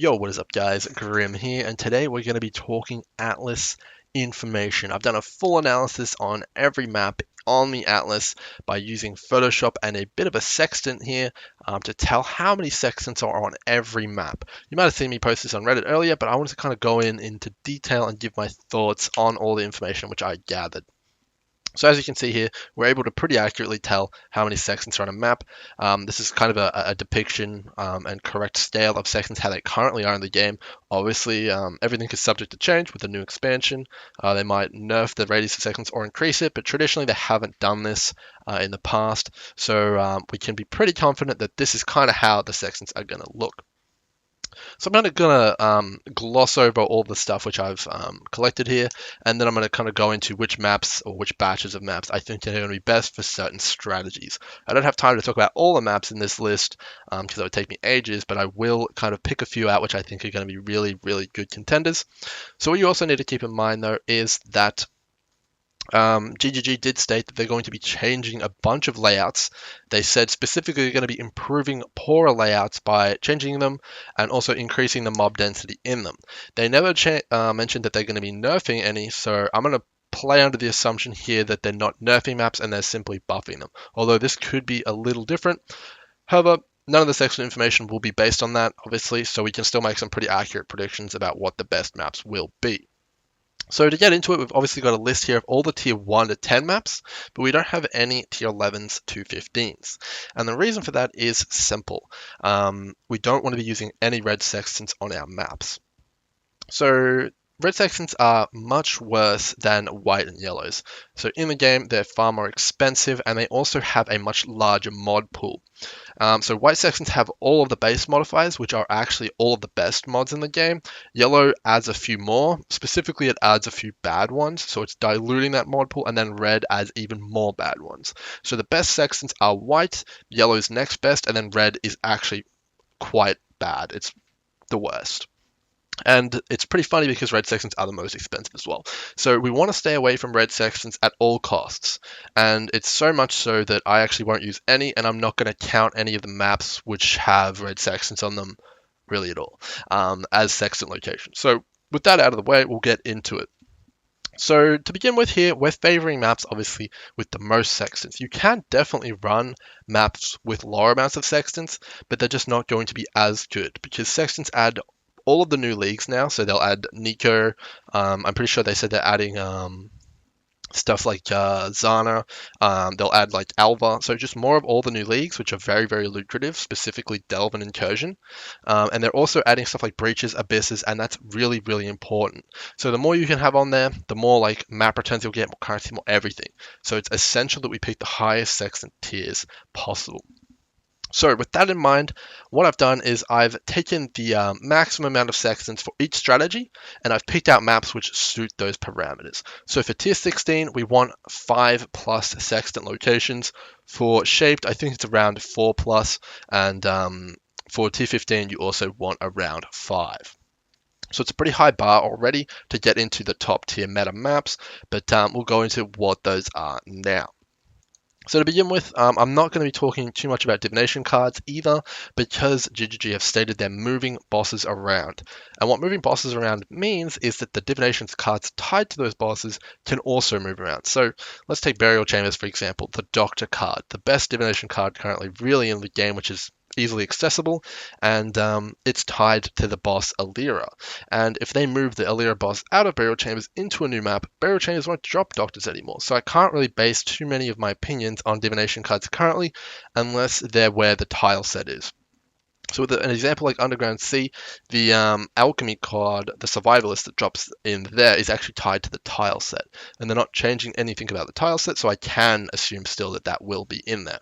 Yo, what is up, guys? Grim here, and today we're going to be talking Atlas information. I've done a full analysis on every map on the Atlas by using Photoshop and a bit of a sextant here to tell how many sextants are on every map. You might have seen me post this on Reddit earlier, but I wanted to kind of go into detail and give my thoughts on all the information which I gathered. So as you can see here, we're able to pretty accurately tell how many sextants are on a map. This is kind of a depiction and correct scale of sextants, how they currently are in the game. Obviously, everything is subject to change with the new expansion. They might nerf the radius of sextants or increase it, but traditionally they haven't done this in the past. So we can be pretty confident that this is kind of how the sextants are going to look. So I'm gonna gloss over all the stuff which I've collected here, and then I'm gonna kind of go into which maps or which batches of maps I think are going to be best for certain strategies. I don't have time to talk about all the maps in this list because it would take me ages, but I will kind of pick a few out which I think are going to be really, really good contenders. So what you also need to keep in mind though is that GGG did state that they're going to be changing a bunch of layouts. They said specifically they're going to be improving poorer layouts by changing them and also increasing the mob density in them. They never mentioned that they're going to be nerfing any, so I'm going to play under the assumption here that they're not nerfing maps and they're simply buffing them. Although this could be a little different. However, none of the section information will be based on that, obviously, so we can still make some pretty accurate predictions about what the best maps will be. So to get into it, we've obviously got a list here of all the tier 1 to 10 maps, but we don't have any tier 11s to 15s. And the reason for that is simple. We don't want to be using any red sextants on our maps. So red sextants are much worse than white and yellows. So in the game, they're far more expensive and they also have a much larger mod pool. So white sextants have all of the base modifiers, which are actually all of the best mods in the game. Yellow adds a few more. Specifically, it adds a few bad ones, so it's diluting that mod pool, and then red adds even more bad ones. So the best sextants are white, yellow is next best, and then red is actually quite bad. It's the worst. And it's pretty funny because red sextants are the most expensive as well. So we want to stay away from red sextants at all costs. And it's so much so that I actually won't use any, and I'm not going to count any of the maps which have red sextants on them really at all as sextant locations. So with that out of the way, we'll get into it. So to begin with here, we're favoring maps obviously with the most sextants. You can definitely run maps with lower amounts of sextants, but they're just not going to be as good because sextants add all of the new leagues now. So they'll add Nico. I'm pretty sure they said they're adding stuff like Zana. They'll add like Alva. So just more of all the new leagues, which are very, very lucrative, specifically Delve and Incursion. And they're also adding stuff like Breaches, Abysses, and that's really, really important. So the more you can have on there, the more like map returns you'll get, more currency, more everything. So it's essential that we pick the highest sextant tiers possible. So with that in mind, what I've done is I've taken the maximum amount of sextants for each strategy, and I've picked out maps which suit those parameters. So for tier 16, we want 5 plus sextant locations. For shaped, I think it's around 4 plus, and for tier 15, you also want around 5. So it's a pretty high bar already to get into the top tier meta maps, but we'll go into what those are now. So to begin with, I'm not going to be talking too much about divination cards either because GGG have stated they're moving bosses around. And what moving bosses around means is that the divination cards tied to those bosses can also move around. So let's take Burial Chambers, for example, the Doctor card, the best divination card currently really in the game, which is easily accessible, and it's tied to the boss Alira. And if they move the Alira boss out of Burial Chambers into a new map, Burial Chambers won't drop doctors anymore. So I can't really base too many of my opinions on divination cards currently, unless they're where the tile set is. So with an example like Underground Sea, the Alchemy card, the Survivalist that drops in there is actually tied to the tile set. And they're not changing anything about the tile set, so I can assume still that that will be in there.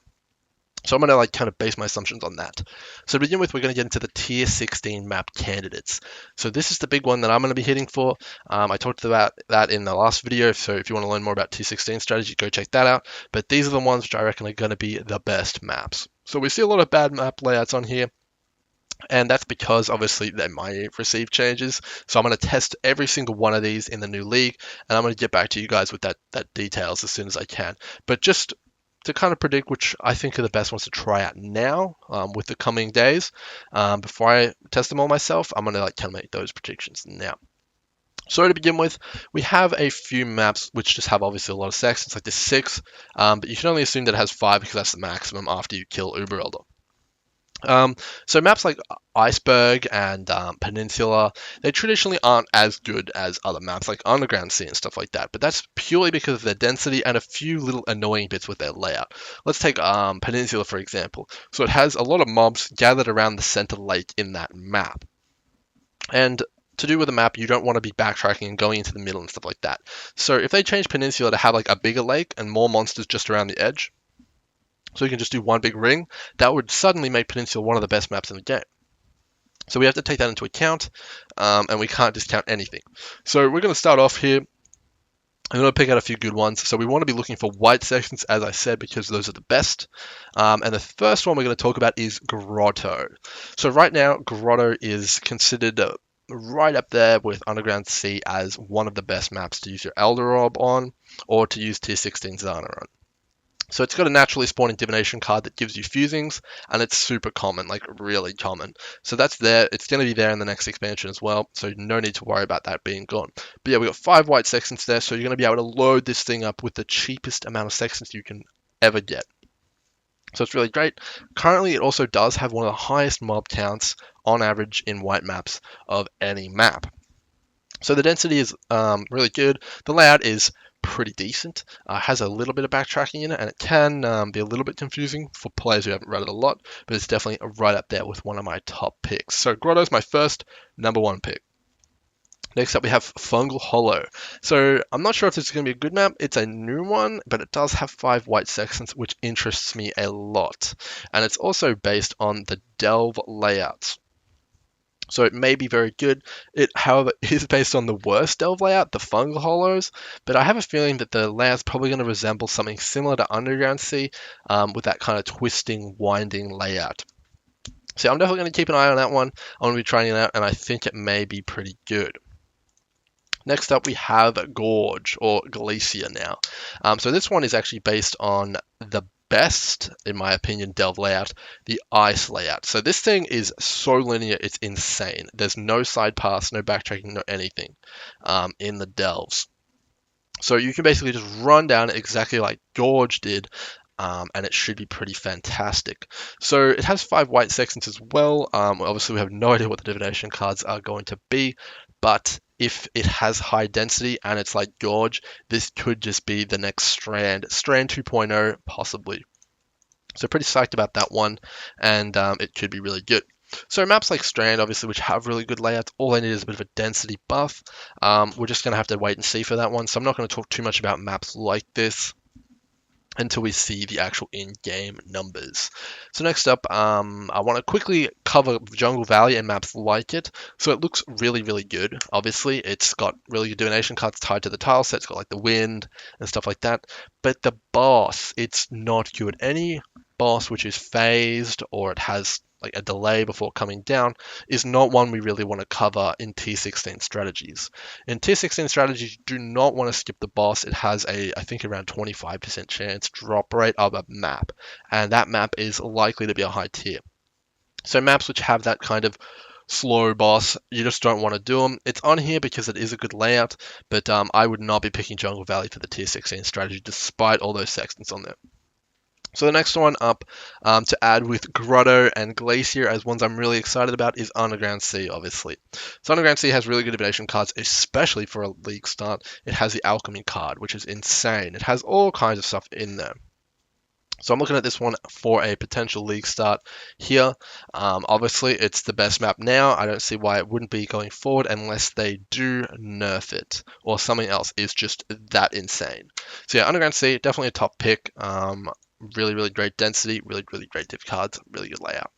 So I'm going to kind of base my assumptions on that. So to begin with, we're going to get into the tier 16 map candidates. So this is the big one that I'm going to be hitting for. I talked about that in the last video, so if you want to learn more about tier 16 strategy, go check that out. But these are the ones which I reckon are going to be the best maps. So we see a lot of bad map layouts on here. And that's because obviously they might receive changes. So I'm going to test every single one of these in the new league, and I'm going to get back to you guys with that details as soon as I can. But just to kind of predict which I think are the best ones to try out now with the coming days. Before I test them all myself, I'm going to like make those predictions now. So to begin with, we have a few maps which just have obviously a lot of sections, like the 6, but you can only assume that it has 5 because that's the maximum after you kill Uber Elder. So maps like Iceberg and Peninsula, they traditionally aren't as good as other maps like Underground Sea and stuff like that, but that's purely because of their density and a few little annoying bits with their layout. Let's take Peninsula for example. So it has a lot of mobs gathered around the center lake in that map. And to do with a map, you don't want to be backtracking and going into the middle and stuff like that. So if they change Peninsula to have like a bigger lake and more monsters just around the edge, so you can just do one big ring, that would suddenly make Peninsula one of the best maps in the game. So we have to take that into account, and we can't discount anything. So we're going to start off here. I'm going to pick out a few good ones. So we want to be looking for white sections, as I said, because those are the best. And the first one we're going to talk about is Grotto. So right now, Grotto is considered right up there with Underground Sea as one of the best maps to use your Elder Orb on, or to use Tier 16 Zana on. So it's got a naturally spawning Divination card that gives you fusings, and it's super common, like really common. So that's there. It's going to be there in the next expansion as well, so no need to worry about that being gone. But yeah, we've got 5 white sections there, so you're going to be able to load this thing up with the cheapest amount of sections you can ever get. So it's really great. Currently, it also does have one of the highest mob counts on average in white maps of any map. So the density is really good. The layout is pretty decent. Has a little bit of backtracking in it, and it can be a little bit confusing for players who haven't read it a lot, but it's definitely right up there with one of my top picks. So Grotto is my first number 1 pick. Next up, we have Fungal Hollow. So I'm not sure if this is going to be a good map. It's a new one, but it does have 5 white sections, which interests me a lot. And it's also based on the Delve layouts. So it may be very good. It, however, is based on the worst Delve layout, the Fungal Hollows, but I have a feeling that the layout's probably going to resemble something similar to Underground Sea, with that kind of twisting, winding layout. So I'm definitely going to keep an eye on that one. I'm going to be trying it out, and I think it may be pretty good. Next up, we have Gorge, or Glacier now. So this one is actually based on the best, in my opinion, Delve layout, the ice layout. So this thing is so linear, it's insane. There's no side paths, no backtracking, no anything in the Delves. So you can basically just run down exactly like Gorge did, and it should be pretty fantastic. So it has 5 white sections as well. Obviously, we have no idea what the divination cards are going to be, but if it has high density and it's like Gorge, this could just be the next Strand 2.0 possibly. So pretty psyched about that one, and it could be really good. So maps like Strand, obviously, which have really good layouts, all they need is a bit of a density buff. We're just going to have to wait and see for that one, so I'm not going to talk too much about maps like this until we see the actual in-game numbers. So next up, I want to quickly cover Jungle Valley and maps like it. So it looks really, really good. Obviously, it's got really good divination cards tied to the tile set. It's got like the wind and stuff like that. But the boss, it's not good. Any boss which is phased or it has like a delay before coming down is not one we really want to cover in Tier 16 strategies. In Tier 16 strategies, you do not want to skip the boss. It has I think around 25% chance drop rate of a map, and that map is likely to be a high tier. So maps which have that kind of slow boss, you just don't want to do them. It's on here because it is a good layout, but I would not be picking Jungle Valley for the Tier 16 strategy despite all those sections on there. So the next one up to add with Grotto and Glacier as ones I'm really excited about is Underground Sea, obviously. So Underground Sea has really good divination cards, especially for a league start. It has the Alchemy card, which is insane. It has all kinds of stuff in there. So I'm looking at this one for a potential league start here. Obviously, it's the best map now. I don't see why it wouldn't be going forward unless they do nerf it or something else is just that insane. So yeah, Underground Sea, definitely a top pick. Really, really great density, really, really great div cards, really good layout.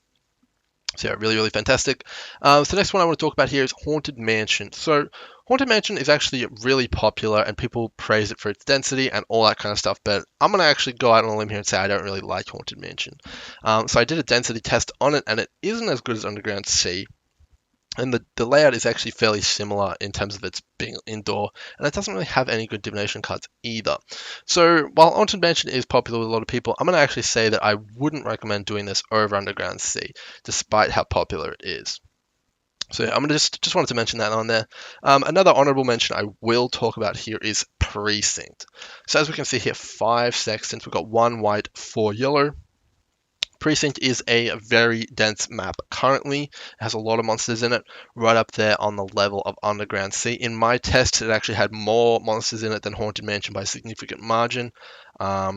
So yeah, really, really fantastic. So the next one I want to talk about here is Haunted Mansion. So Haunted Mansion is actually really popular and people praise it for its density and all that kind of stuff, but I'm going to actually go out on a limb here and say I don't really like Haunted Mansion. So I did a density test on it and it isn't as good as Underground Sea. And the layout is actually fairly similar in terms of its being indoor, and it doesn't really have any good divination cards either. So while Haunted Mansion is popular with a lot of people, I'm going to actually say that I wouldn't recommend doing this over Underground Sea, despite how popular it is. So yeah, I'm gonna just wanted to mention that on there. Another honorable mention I will talk about here is Precinct. So as we can see here, 5 sextants. We've got 1 white, 4 yellow. Precinct is a very dense map currently. It has a lot of monsters in it, right up there on the level of Underground Sea. In my test, it actually had more monsters in it than Haunted Mansion by a significant margin. I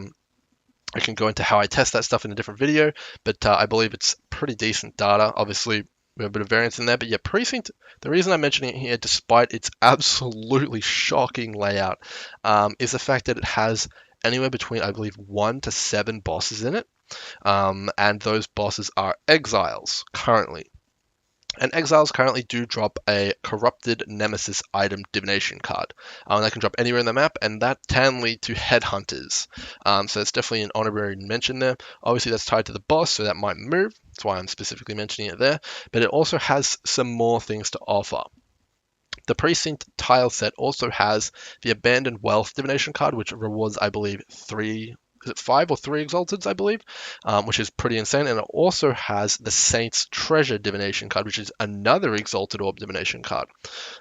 can go into how I test that stuff in a different video, but I believe it's pretty decent data. Obviously, we have a bit of variance in there, but yeah, Precinct, the reason I'm mentioning it here, despite its absolutely shocking layout, is the fact that it has anywhere between, I believe, 1 to 7 bosses in it. And those bosses are exiles currently. And exiles currently do drop a corrupted nemesis item divination card. That can drop anywhere in the map, and that can lead to headhunters. So it's definitely an honorary mention there. Obviously, that's tied to the boss, so that might move. That's why I'm specifically mentioning it there. But it also has some more things to offer. The Precinct tile set also has the Abandoned Wealth divination card, which rewards, I believe, 5 or 3 exalteds, I believe, which is pretty insane. And it also has the Saint's Treasure divination card, which is another exalted orb divination card.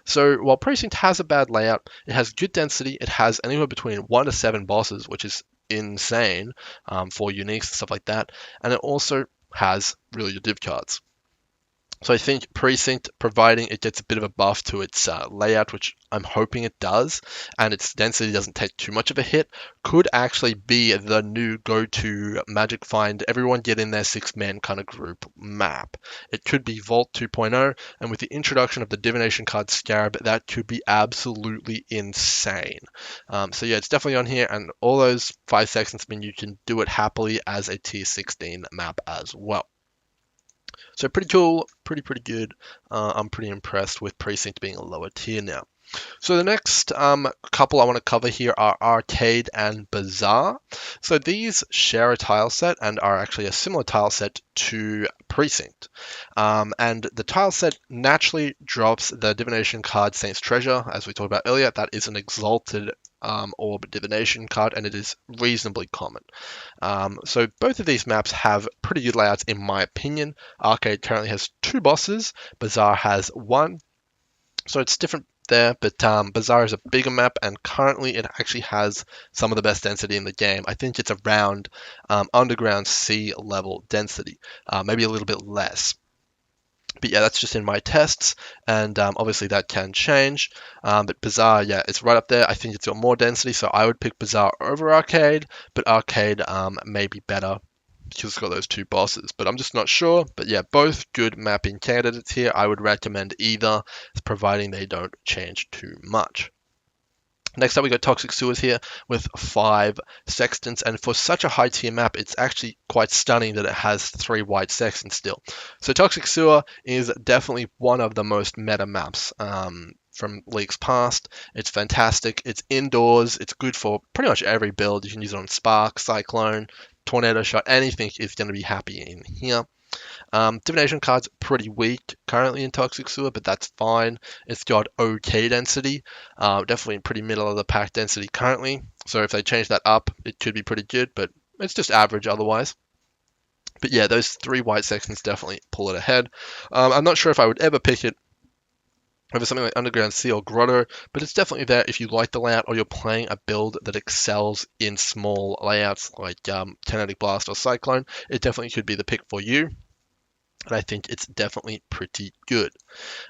So while Precinct has a bad layout, it has good density. It has anywhere between 1 to 7 bosses, which is insane for uniques and stuff like that. And it also has really good div cards. So I think Precinct, providing it gets a bit of a buff to its layout, which I'm hoping it does, and its density doesn't take too much of a hit, could actually be the new go-to Magic Find, everyone get in their 6-man kind of group map. It could be Vault 2.0, and with the introduction of the Divination card Scarab, that could be absolutely insane. So yeah, it's definitely on here, and all those 5 sections mean you can do it happily as a tier 16 map as well. So pretty cool, pretty good. I'm pretty impressed with Precinct being a lower tier now. So the next couple I want to cover here are Arcade and Bazaar. So these share a tile set and are actually a similar tile set to Precinct. And the tile set naturally drops the Divination card Saint's Treasure, as we talked about earlier. That is an exalted orb divination card, and it is reasonably common. So both of these maps have pretty good layouts in my opinion. Arcade currently has 2 bosses, Bazaar has 1. So it's different there, but Bazaar is a bigger map, and currently it actually has some of the best density in the game. I think it's around Underground Sea level density, maybe a little bit less. But yeah, that's just in my tests, and obviously that can change. But Bazaar, yeah, it's right up there. I think it's got more density, so I would pick Bazaar over Arcade, but Arcade may be better because it's got those 2 bosses. But I'm just not sure. But yeah, both good mapping candidates here. I would recommend either, providing they don't change too much. Next up, we got Toxic Sewers here with 5 sextants, and for such a high tier map, it's actually quite stunning that it has 3 white sextants still. So Toxic Sewer is definitely one of the most meta maps from leagues past. It's fantastic. It's indoors. It's good for pretty much every build. You can use it on Spark, Cyclone, Tornado Shot. Anything is going to be happy in here. Divination card's pretty weak currently in Toxic Sewer, but that's fine. It's got okay density, definitely pretty middle of the pack density currently. So if they change that up, it could be pretty good, but it's just average otherwise. But yeah, those 3 white sections definitely pull it ahead. I'm not sure if I would ever pick it over something like Underground Sea or Grotto, but it's definitely there if you like the layout or you're playing a build that excels in small layouts like Kinetic Blast or Cyclone. It definitely could be the pick for you. And I think it's definitely pretty good.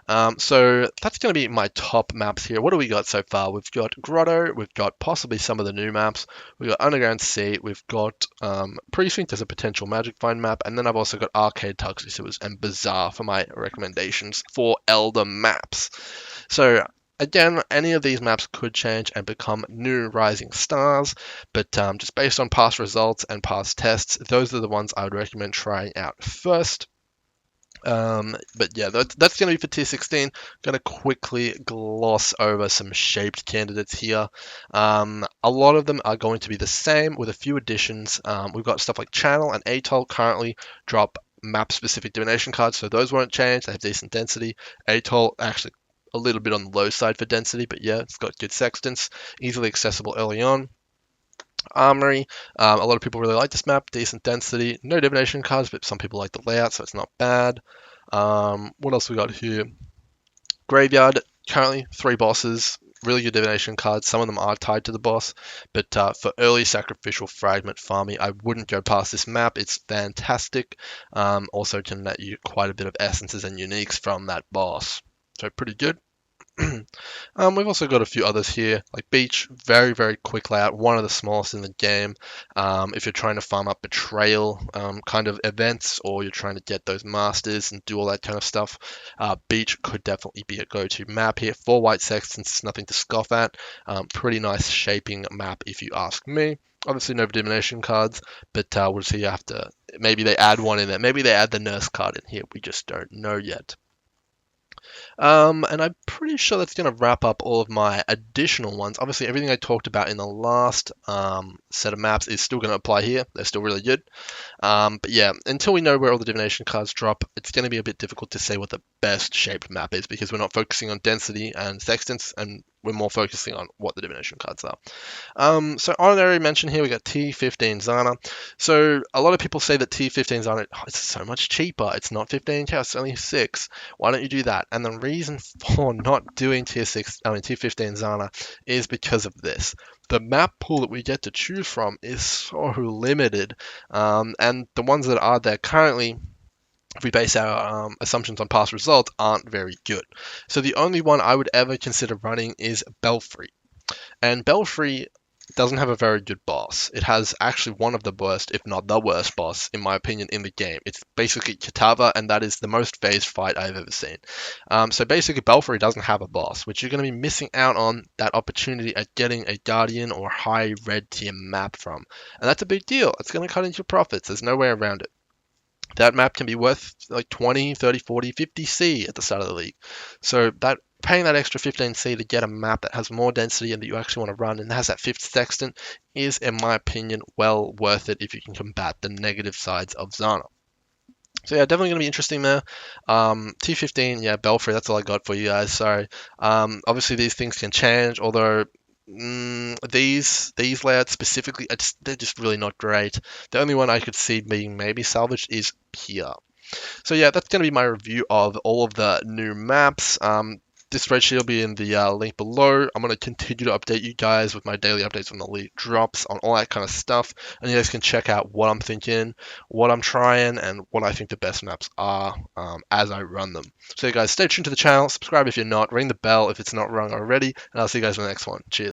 So that's going to be my top maps here. What do we got so far? We've got Grotto, we've got possibly some of the new maps, we've got Underground Sea, we've got Precinct as a potential Magic Find map, and then I've also got Arcade, Toxic Sewers, and Bazaar for my recommendations for Elder maps. So again, any of these maps could change and become new rising stars, but just based on past results and past tests, those are the ones I would recommend trying out first. But yeah, that's going to be for tier 16. Going to quickly gloss over some shaped candidates here. A lot of them are going to be the same with a few additions. We've got stuff like Channel and Atoll currently drop map-specific divination cards, so those won't change. They have decent density. Atoll, actually a little bit on the low side for density, but yeah, it's got good sextants, easily accessible early on. Armory, a lot of people really like this map, decent density, no divination cards, but some people like the layout, so it's not bad. What else we got here? Graveyard, currently 3 bosses, really good divination cards. Some of them are tied to the boss, but for early sacrificial fragment farming, I wouldn't go past this map. It's fantastic. Also can net you quite a bit of essences and uniques from that boss. So pretty good. We've also got a few others here, like Beach, very, very quick layout, one of the smallest in the game. If you're trying to farm up Betrayal kind of events, or you're trying to get those masters and do all that kind of stuff, Beach could definitely be a go-to map here. 4 white sextants, nothing to scoff at. Pretty nice shaping map, if you ask me. Obviously, no divination cards, but we'll see after. Maybe they add one in there. Maybe they add the nurse card in here. We just don't know yet. And I'm pretty sure that's going to wrap up all of my additional ones. Obviously, everything I talked about in the last set of maps is still going to apply here. They're still really good. But yeah, until we know where all the divination cards drop, it's going to be a bit difficult to say what the best shaped map is, because we're not focusing on density and sextants, and we're more focusing on what the divination cards are. So honorary mention here, we got T15 Zana. So a lot of people say that T15 Zana, it's so much cheaper. It's not 15k, it's only 6. Why don't you do that? And the reason for not doing T15 Zana is because of this. The map pool that we get to choose from is so limited, and the ones that are there currently, if we base our assumptions on past results, aren't very good. So the only one I would ever consider running is Belfry. And Belfry doesn't have a very good boss. It has actually one of the worst, if not the worst boss, in my opinion, in the game. It's basically Kitava, and that is the most phased fight I've ever seen. So basically, Belfry doesn't have a boss, which you're going to be missing out on that opportunity at getting a Guardian or high red tier map from. And that's a big deal. It's going to cut into your profits. There's no way around it. That map can be worth like 20, 30, 40, 50C at the start of the league. So that paying that extra 15C to get a map that has more density and that you actually want to run and has that 5th sextant is, in my opinion, well worth it if you can combat the negative sides of Zana. So yeah, definitely going to be interesting there. T15, yeah, Belfry, that's all I got for you guys. Sorry. Obviously, these things can change, although these layouts specifically, they're just really not great. The only one I could see being maybe salvaged is Pier. So yeah, that's going to be my review of all of the new maps. This spreadsheet will be in the link below. I'm going to continue to update you guys with my daily updates when the league drops on all that kind of stuff. And you guys can check out what I'm thinking, what I'm trying, and what I think the best maps are as I run them. So you guys, stay tuned to the channel, subscribe if you're not, ring the bell if it's not rung already, and I'll see you guys in the next one. Cheers.